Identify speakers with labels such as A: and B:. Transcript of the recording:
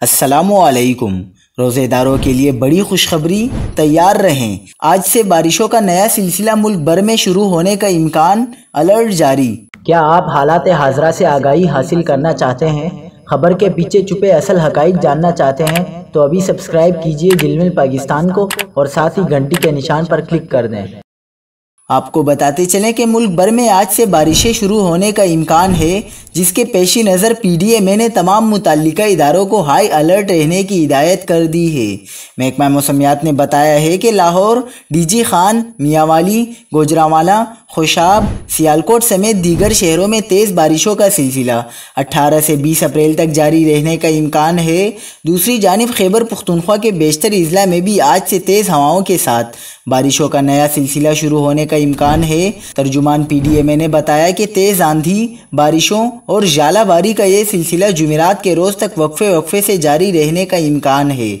A: السلام علیکم۔ روزے داروں کے لیے بڑی خوشخبری، تیار رہیں۔ آج سے بارشوں کا نیا سلسلہ ملک بھر میں شروع ہونے کا امکان، الرٹ جاری۔
B: کیا آپ حالات حاضرہ سے آگاہی حاصل کرنا چاہتے ہیں؟ خبر کے پیچھے چھپے اصل حقائق جاننا چاہتے ہیں تو ابھی سبسکرائب کیجئے جلمل پاکستان کو اور ساتھ ہی گھنٹی کے نشان پر کلک کر دیں۔
A: آپ کو بتاتے چلیں کہ ملک بھر میں آج سے بارشیں شروع ہونے کا امکان ہے، جس کے پیش نظر پی ڈی ایم اے نے تمام متعلقہ اداروں کو ہائی الرٹ رہنے کی ہدایت کر دی ہے۔ محکمہ موسمیات نے بتایا ہے کہ لاہور، ڈی جی خان، میاں والی، گوجرانوالا، خوشاب، سیالکوٹ سمیت دیگر شہروں میں تیز بارشوں کا سلسلہ 18 سے 20 اپریل تک جاری رہنے کا امکان ہے۔ دوسری جانب خیبر پختونخوا کے بیشتر اضلاع میں بھی آج سے تیز ہواؤں کے ساتھ بارشوں کا نیا سلسلہ شروع ہونے کا امکان ہے۔ ترجمان پی ڈی ایم اے نے بتایا کہ تیز آندھی، بارشوں اور ژالہ باری کا یہ سلسلہ جمعرات کے روز تک وقفے سے جاری رہنے کا امکان ہے۔